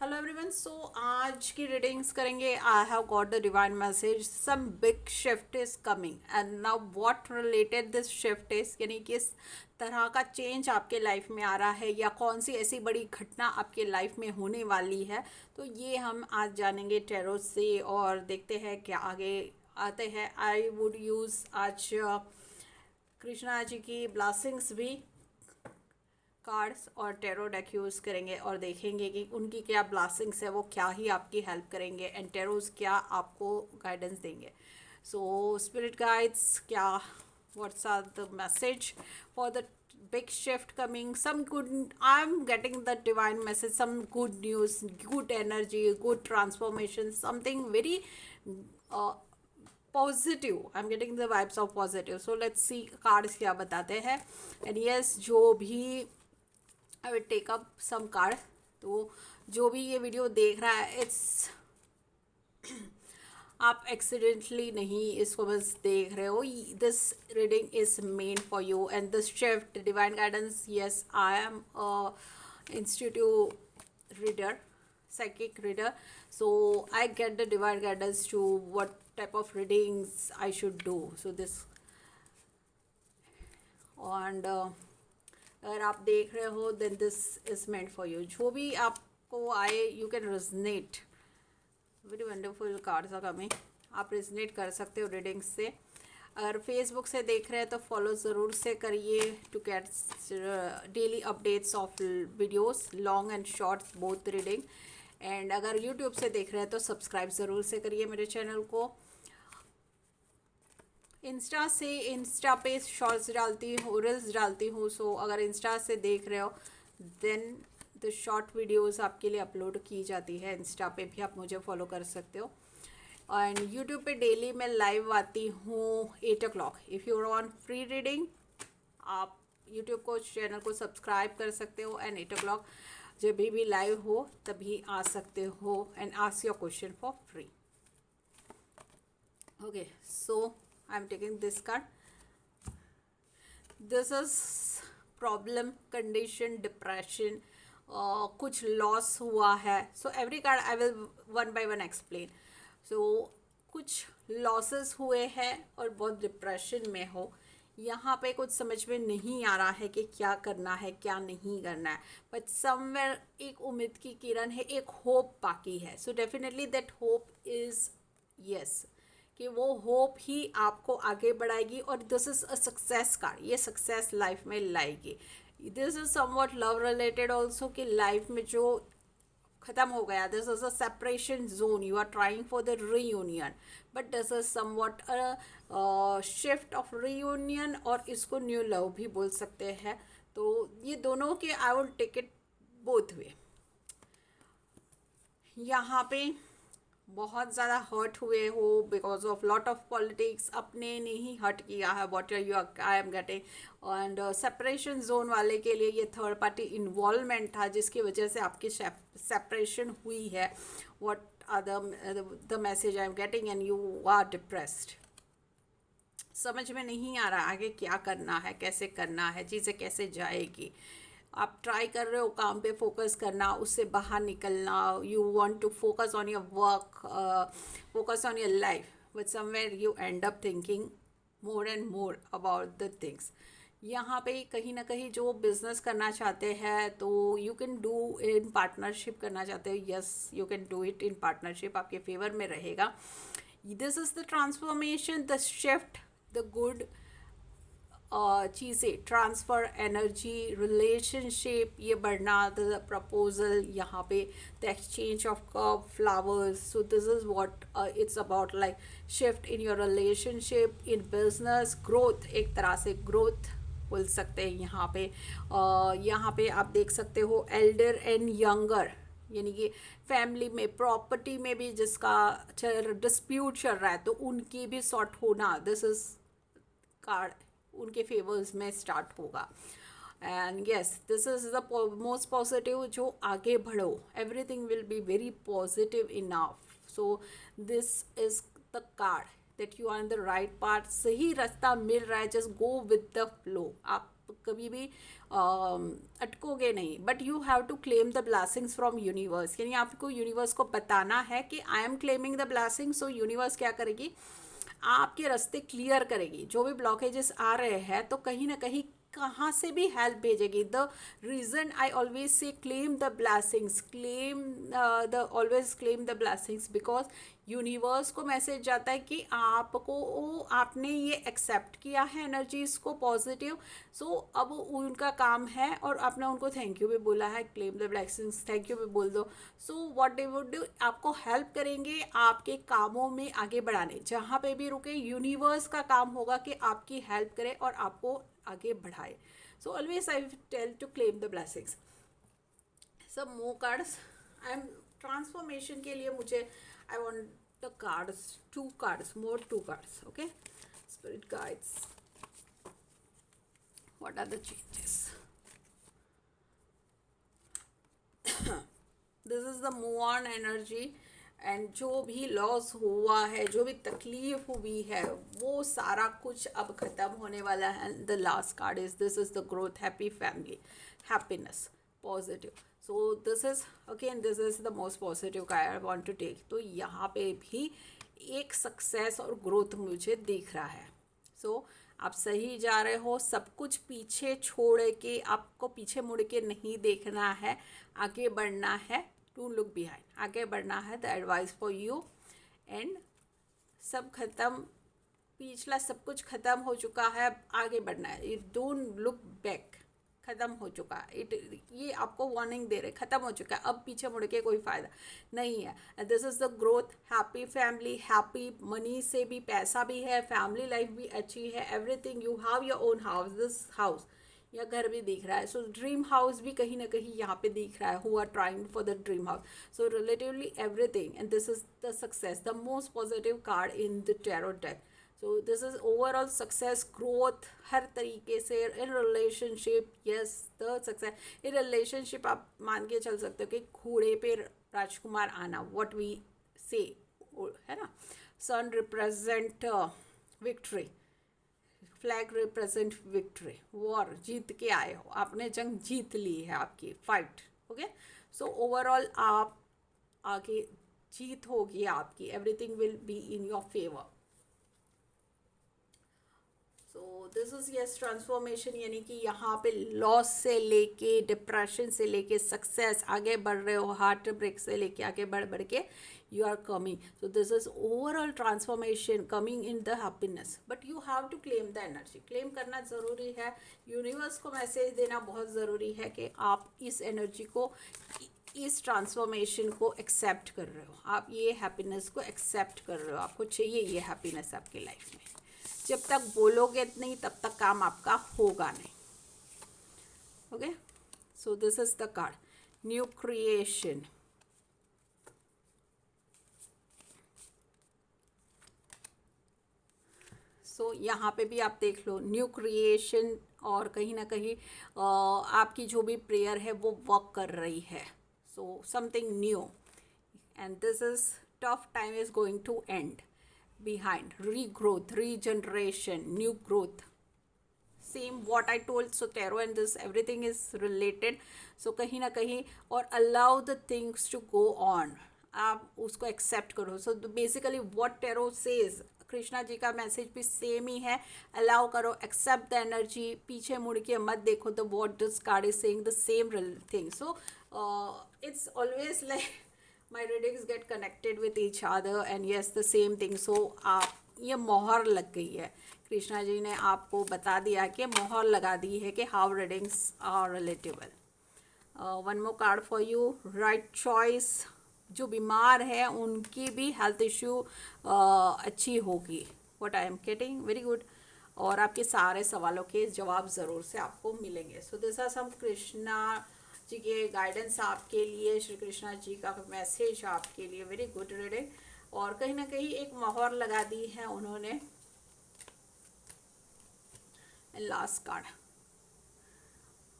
Hello everyone. सो आज की readings करेंगे। I have got the divine message, some big shift is coming and now what related this shift is, यानी किस तरह का चेंज आपके लाइफ में आ रहा है या कौन सी ऐसी बड़ी घटना आपके लाइफ में होने वाली है। तो ये हम आज जानेंगे टैरो से और देखते हैं क्या आगे आते हैं। आई वुड यूज़ आज कृष्णा जी की ब्लासिंग्स भी कार्ड्स और टेरो डेक यूज़ करेंगे और देखेंगे कि उनकी क्या ब्लासिंग्स है, वो क्या ही आपकी हेल्प करेंगे एंड टेरोज क्या आपको गाइडेंस देंगे। सो स्पिरिट गाइड्स, क्या what's are the message for the big shift coming? Some good, I'm getting the divine message, some good news, good energy, good transformation, something very uh, positive. I am getting the vibes of positive. So let's see cards क्या बताते हैं। And yes, जो भी I will take up some card. तो जो भी ये video देख रहा है, इट्स आप एक्सीडेंटली नहीं इसको बस देख रहे हो। This reading is main for you and this shift divine guidance. Yes, I am institute reader, psychic reader, so I get the divine guidance to what type of readings I should do. So this and अगर आप देख रहे हो then this is meant for you। जो भी आपको आए, you can resonate, very wonderful cards are coming। आप रेजनेट कर सकते हो रीडिंग्स से। अगर फेसबुक से देख रहे हैं तो फॉलो ज़रूर से करिए to get daily updates of videos, long and shorts both reading. And अगर यूट्यूब से देख रहे हैं तो सब्सक्राइब ज़रूर से करिए मेरे चैनल को। इंस्टा पे शॉर्ट्स डालती हूँ, रील्स डालती हूँ। सो अगर इंस्टा से देख रहे हो देन द शॉर्ट वीडियोस आपके लिए अपलोड की जाती है। इंस्टा पे भी आप मुझे फॉलो कर सकते हो। एंड यूट्यूब पे डेली मैं लाइव आती हूँ 8 o'clock। If you want free reading, आप यूट्यूब को, चैनल को सब्सक्राइब कर सकते हो एंड 8 o'clock जब भी लाइव हो तभी आ सकते हो and ask your question for free. Okay, so I am taking this card. This is problem, condition, depression, कुछ लॉस हुआ है। So every card I will one by one explain. So कुछ लॉसेस हुए हैं और बहुत डिप्रेशन में हो। यहाँ पे कुछ समझ में नहीं आ रहा है कि क्या करना है क्या नहीं करना है, बट समवेयर एक उम्मीद की किरण है, एक होप बाकी है। So definitely that hope is yes, कि वो होप ही आपको आगे बढ़ाएगी और this is a success card. ये सक्सेस लाइफ में लाएगी। This is somewhat love related also, कि लाइफ में जो ख़त्म हो गया, this is a separation zone, you are trying for the reunion, but this is somewhat a shift of reunion, और इसको न्यू लव भी बोल सकते हैं। तो ये दोनों के I will take it both way. यहाँ पे बहुत ज़्यादा हर्ट हुए हो because of lot of politics, अपने ने ही हर्ट किया है, what are you I am getting. And separation zone वाले के लिए ये थर्ड पार्टी इन्वॉल्वमेंट था जिसकी वजह से आपकी सेपरेशन हुई है। What are the message I am getting and you are depressed. समझ में नहीं आ रहा आगे क्या करना है, कैसे करना है, चीज़ें कैसे जाएगी। आप ट्राई कर रहे हो काम पे फोकस करना, उससे बाहर निकलना, you want to focus on your work, focus on your life, but somewhere you end up thinking more and more about the things. यहाँ पे कहीं ना कहीं जो बिजनेस करना चाहते हैं तो you can do in partnership करना चाहते हो, yes you can do it in partnership, आपके फेवर में रहेगा। This is the transformation, the shift, the good चीज़ें, ट्रांसफ़र, एनर्जी, रिलेशनशिप ये बढ़ना, द प्रपोजल, यहाँ पे the exchange of cup, flowers. So this is what it's about, like shift in your relationship, in business, growth, एक तरह से growth बोल सकते हैं। यहाँ पे आप देख सकते हो एल्डर एंड यंगर, यानी कि फैमिली में, प्रॉपर्टी में भी जिसका डिस्प्यूट चल रहा है तो उनकी भी सॉर्ट होना, दिस इज़ कार्ड उनके फेवर्स में स्टार्ट होगा। And yes, this is the most positive, जो आगे बढ़ो, everything will be very positive enough. So this is the card that you are in the right path, सही रास्ता मिल रहा है, just go with the flow. आप कभी भी अटकोगे नहीं, but you have to claim the blessings from universe, यानी आपको यूनिवर्स को बताना है कि I am claiming the blessing. So universe क्या करेगी, आपके रास्ते क्लियर करेगी। जो भी ब्लॉकेजेस आ रहे हैं तो कहीं ना कहीं कहाँ से भी हेल्प भेजेगी। The reason I always say claim the blessings, claim the always claim the blessings, because universe को मैसेज जाता है कि आपको, आपने ये एक्सेप्ट किया है एनर्जीज को पॉजिटिव। सो अब उनका काम है, और आपने उनको थैंक यू भी बोला है, claim the blessings, thank you भी बोल दो। So what they would do, आपको हेल्प करेंगे आपके कामों में आगे बढ़ाने। जहाँ पे भी रुके यूनिवर्स का काम होगा कि आपकी हेल्प करे और आपको आगे बढ़ाए। So always I tell to claim the blessings. सब more cards, I am transformation के लिए मुझे I want the cards, 2 cards, more 2 cards, okay? Spirit guides, what are the changes? This is the move on energy, and जो भी loss हुआ है, जो भी तकलीफ हुई है, वो सारा कुछ अब ख़त्म होने वाला है। The last card is, this is the growth, happy family, happiness, positive. So this is again, this is the most positive card I want to take. तो यहाँ पे भी एक सक्सेस और ग्रोथ मुझे दिख रहा है। सो आप सही जा रहे हो, सब कुछ पीछे छोड़ के, आपको पीछे मुड़ के नहीं देखना है, आगे बढ़ना है। डोंट लुक बिहाइंड, आगे बढ़ना है। The advice for you. And सब खत्म, पिछला सब कुछ खत्म हो चुका है, आगे बढ़ना है। डोंट लुक बैक, ख़त्म हो चुका है। ये आपको वार्निंग दे रहे, ख़त्म हो चुका है, अब पीछे मुड़ के कोई फ़ायदा नहीं है। This is the growth, happy family, happy money से भी, पैसा भी है, फैमिली लाइफ भी अच्छी है, everything. You have your own house, this house या घर भी दिख रहा है। सो ड्रीम हाउस भी कहीं ना कहीं यहाँ पे दिख रहा है, who are trying for the dream house. So relatively everything, and this is the success, the most positive card in the tarot deck. So this is overall success, growth हर तरीके से in relationship. Yes, the success in relationship. आप मान के चल सकते हो कि घोड़े पे राजकुमार आना, व्हाट वी से, है ना। Sun represent victory, flag represent victory, war, जीत के आए हो, आपने जंग जीत ली है, आपकी फाइट। ओके, सो ओवरऑल आप आगे, जीत होगी आपकी, everything will be in your favour. So this is yes transformation, यानी कि यहाँ पे लॉस से लेके, डिप्रेशन से लेके सक्सेस, आगे बढ़ रहे हो, हार्ट ब्रेक से लेके आगे बढ़ बढ़ के you are coming. So this is overall transformation coming in the happiness, but you have to claim the energy. claim करना ज़रूरी है, यूनिवर्स को मैसेज देना बहुत ज़रूरी है कि आप इस एनर्जी को, इस ट्रांसफॉर्मेशन को एक्सेप्ट कर रहे हो, आप ये हैप्पीनेस को एक्सेप्ट कर रहे हो, आपको चाहिए ये हैप्पीनेस आपकी लाइफ में। जब तक बोलोगे नहीं तब तक काम आपका होगा नहीं। Okay, so this is the card, new creation. So यहाँ पे भी आप देख लो, न्यू क्रिएशन, और कहीं ना कहीं आपकी जो भी प्रेयर है वो वर्क कर रही है। So something new, and this is tough time is going to end, behind regrowth, regeneration, new growth, same what I told. So tarot and this everything is related. So कहीं ना कहीं, और allow the things to go on, आप उसको accept करो। So basically what tarot says, Krishna ji का message भी same ही है, अलाउ करो, एक्सेप्ट द एनर्जी, पीछे मुड़ के मत देखो। The what this card is saying the same thing. So it's always like my readings get connected with each other, and yes the same thing. So आप, ये मोहर लग गई है, कृष्णा जी ने आपको बता दिया कि मोहर लगा दी है कि how readings are relatable. One more card for you, right choice. जो बीमार है उनकी भी हेल्थ इश्यू अच्छी होगी, what I am getting, very good. और आपके सारे सवालों के जवाब ज़रूर से आपको मिलेंगे। So this are some Krishna ji के गाइडेंस आपके लिए, श्री कृष्णा जी का मैसेज आपके लिए, वेरी गुड रीडिंग। और कहीं ना कहीं एक मोहर लगा दी है उन्होंने। लास्ट कार्ड,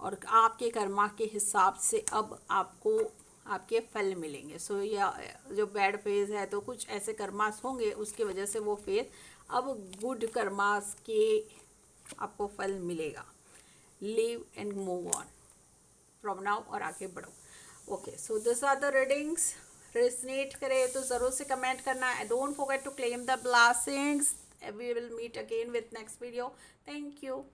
और आपके कर्मा के हिसाब से अब आपको आपके फल मिलेंगे। सो या जो बैड फेज है तो कुछ ऐसे कर्मास होंगे, उसकी वजह से वो फेज अब गुड कर्मास के आपको फल मिलेगा। Leave and move on from now, और आगे बढ़ो। Okay, so this are the readings. Resonate करे तो ज़रूर से कमेंट करना। Don't forget to claim the blessings. We will meet again with next video. Thank you.